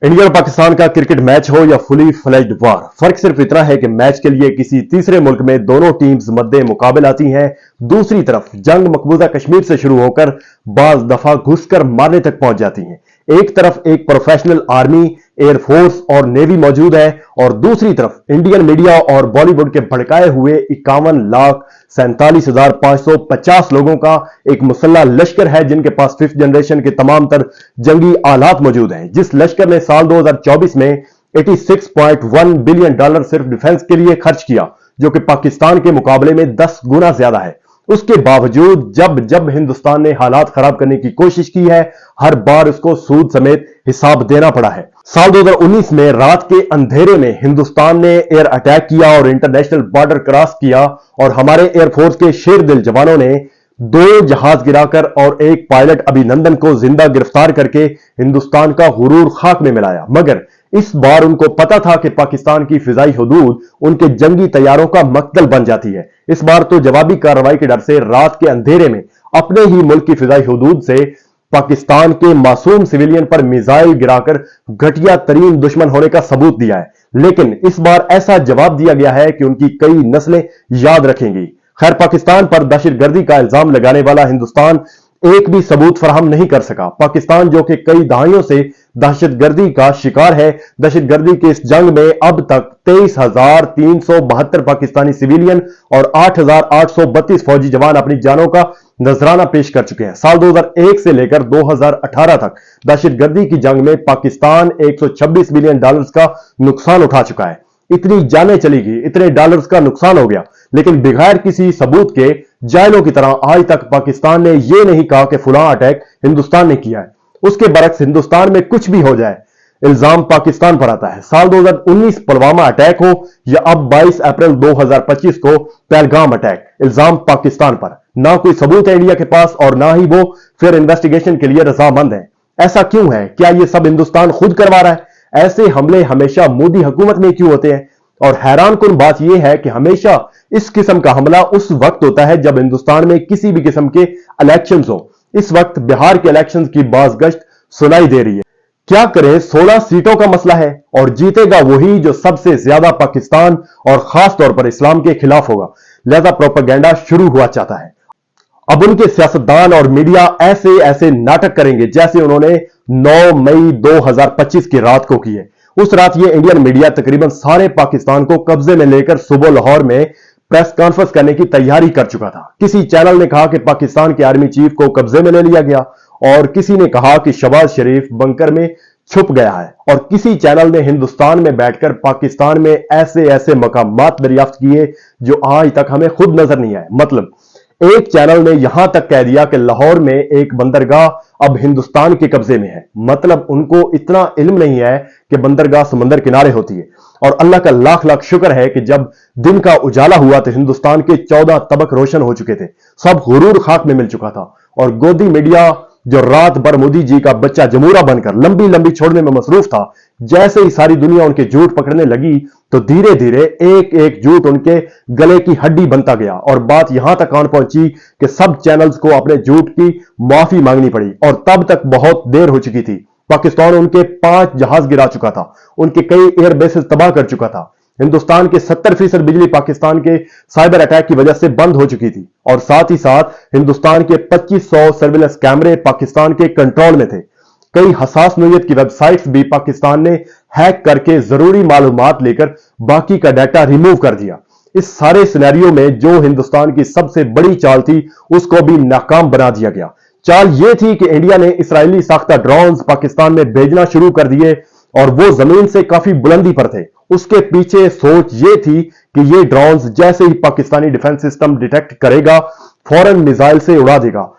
India और पाकिस्तान का cricket match हो या फुली फ्लेज्ड वार, फर्क सिर्फ इतना है कि मैच के लिए किसी तीसरे मुल्क में दोनों टीम्स मद्दे मुकाबले आती हैं। दूसरी तरफ जंग मकबूजा कश्मीर से शुरू होकर बाज दफा घुसकर मारने तक पहुंच जाती हैं। एक तरफ एक प्रोफेशनल आर्मी, एयरफोर्स और नेवी मौजूद है और दूसरी तरफ इंडियन मीडिया और बॉलीवुड के भड़काए हुए 51,47,550 लोगों का एक मुसल्ला लश्कर है, जिनके पास फिफ्थ जनरेशन के तमाम तर जंगी आलात मौजूद हैं। जिस लश्कर ने साल 2024 में $86.1 बिलियन सिर्फ डिफेंस के लिए खर्च किया, जो कि पाकिस्तान के मुकाबले में 10 गुना ज्यादा है, उसके बावजूद जब जब हिंदुस्तान ने हालात खराब करने की कोशिश की है, हर बार उसको सूद समेत हिसाब देना पड़ा है। साल 2019 में रात के अंधेरे में हिंदुस्तान ने एयर अटैक किया और इंटरनेशनल बॉर्डर क्रॉस किया और हमारे एयरफोर्स के शेर दिल जवानों ने 2 जहाज गिराकर और एक पायलट अभिनंदन को जिंदा गिरफ्तार करके हिंदुस्तान का गुरूर खाक में मिलाया। मगर इस बार उनको पता था कि पाकिस्तान की फिजाई हुदूद उनके जंगी तैयारों का मकतल बन जाती है। इस बार तो जवाबी कार्रवाई के डर से रात के अंधेरे में अपने ही मुल्क की फिजाई हुदूद से पाकिस्तान के मासूम सिविलियन पर मिसाइल गिराकर घटिया तरीन दुश्मन होने का सबूत दिया है। लेकिन इस बार ऐसा जवाब दिया गया है कि उनकी कई नस्लें याद रखेंगी। खैर, पाकिस्तान पर दहशतगर्दी का इल्जाम लगाने वाला हिंदुस्तान एक भी सबूत फराहम नहीं कर सका। पाकिस्तान जो कि कई दहाइयों से दहशतगर्दी का शिकार है, दहशतगर्दी के इस जंग में अब तक 23,372 पाकिस्तानी सिविलियन और 8,832 फौजी जवान अपनी जानों का नजराना पेश कर चुके हैं। साल 2001 से लेकर 2018 तक दहशतगर्दी की जंग में पाकिस्तान $126 बिलियन का नुकसान उठा चुका है। इतनी जानें चली गई, इतने डॉलर्स का नुकसान हो गया, लेकिन बगैर किसी सबूत के जायलों की तरह आज तक पाकिस्तान ने यह नहीं कहा कि फलां अटैक हिंदुस्तान ने किया है। उसके बरक्स हिंदुस्तान में कुछ भी हो जाए, इल्जाम पाकिस्तान पर आता है। साल 2019 पुलवामा अटैक हो या अब 22 अप्रैल 2025 को पहलगाम अटैक, इल्जाम पाकिस्तान पर। ना कोई सबूत है इंडिया के पास और ना ही वो फिर इन्वेस्टिगेशन के लिए रजामंद है। ऐसा क्यों है? क्या यह सब हिंदुस्तान खुद करवा रहा है? ऐसे हमले हमेशा मोदी हुकूमत में क्यों होते हैं? और हैरान कुन बात यह है कि हमेशा इस किस्म का हमला उस वक्त होता है जब हिंदुस्तान में किसी भी किस्म के इलेक्शंस हो। इस वक्त बिहार के इलेक्शंस की बाज़गश्त सुनाई दे रही है। क्या करें, 16 सीटों का मसला है और जीतेगा वही जो सबसे ज्यादा पाकिस्तान और खास तौर पर इस्लाम के खिलाफ होगा। लिहाजा प्रोपेगेंडा शुरू हुआ चाहता है। अब उनके सियासतदान और मीडिया ऐसे ऐसे नाटक करेंगे जैसे उन्होंने 9 मई 2025 की रात को किए। उस रात ये इंडियन मीडिया तकरीबन सारे पाकिस्तान को कब्जे में लेकर सुबह लाहौर में प्रेस कॉन्फ्रेंस करने की तैयारी कर चुका था। किसी चैनल ने कहा कि पाकिस्तान के आर्मी चीफ को कब्जे में ले लिया गया और किसी ने कहा कि शहबाज शरीफ बंकर में छुप गया है और किसी चैनल ने हिंदुस्तान में बैठकर पाकिस्तान में ऐसे ऐसे मकामात दरियाफ्त किए जो आज तक हमें खुद नजर नहीं आए। मतलब एक चैनल ने यहां तक कह दिया कि लाहौर में एक बंदरगाह अब हिंदुस्तान के कब्जे में है। मतलब उनको इतना इल्म नहीं है कि बंदरगाह समंदर किनारे होती है। और अल्लाह का लाख लाख शुक्र है कि जब दिन का उजाला हुआ तो हिंदुस्तान के 14 तबक रोशन हो चुके थे, सब गुरूर खाक में मिल चुका था। और गोदी मीडिया जो रात भर मोदी जी का बच्चा जमूरा बनकर लंबी लंबी छोड़ने में मसरूफ था, जैसे ही सारी दुनिया उनके झूठ पकड़ने लगी तो धीरे धीरे एक एक झूठ उनके गले की हड्डी बनता गया और बात यहां तक आन पहुंची कि सब चैनल्स को अपने झूठ की माफी मांगनी पड़ी। और तब तक बहुत देर हो चुकी थी। पाकिस्तान उनके 5 जहाज गिरा चुका था, उनके कई एयर बेसेस तबाह कर चुका था। हिंदुस्तान के 70% बिजली पाकिस्तान के साइबर अटैक की वजह से बंद हो चुकी थी और साथ ही साथ हिंदुस्तान के 2500 सर्विलेंस कैमरे पाकिस्तान के कंट्रोल में थे। कई हसास नोयत की वेबसाइट्स भी पाकिस्तान ने हैक करके जरूरी मालूमात लेकर बाकी का डाटा रिमूव कर दिया। इस सारे सिनेरियो में जो हिंदुस्तान की सबसे बड़ी चाल थी उसको भी नाकाम बना दिया गया। चाल यह थी कि इंडिया ने इस्राएली साख्ता ड्रोन्स पाकिस्तान में भेजना शुरू कर दिए और वो जमीन से काफी बुलंदी पर थे। उसके पीछे सोच ये थी कि ये ड्रोन्स जैसे ही पाकिस्तानी डिफेंस सिस्टम डिटेक्ट करेगा फौरन मिसाइल से उड़ा देगा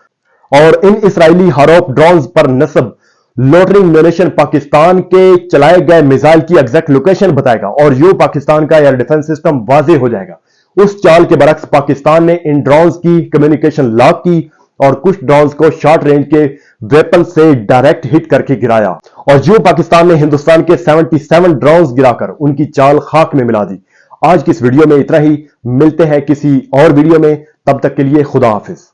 और इन इस्राएली हारोप ड्रोन्स पर नस्ब लोटरिंग म्यूनिशन पाकिस्तान के चलाए गए मिसाइल की एग्जैक्ट लोकेशन बताएगा और यूं पाकिस्तान का एयर डिफेंस सिस्टम वाजे हो जाएगा। उस चाल के बरक्स पाकिस्तान ने इन ड्रोन्स की कम्युनिकेशन लॉक की और कुछ ड्रोन्स को शॉर्ट रेंज के वेपन से डायरेक्ट हिट करके गिराया और जो पाकिस्तान ने हिंदुस्तान के 77 ड्रोन्स गिराकर उनकी चाल खाक में मिला दी। आज की इस वीडियो में इतना ही, मिलते हैं किसी और वीडियो में, तब तक के लिए खुदा हाफिज।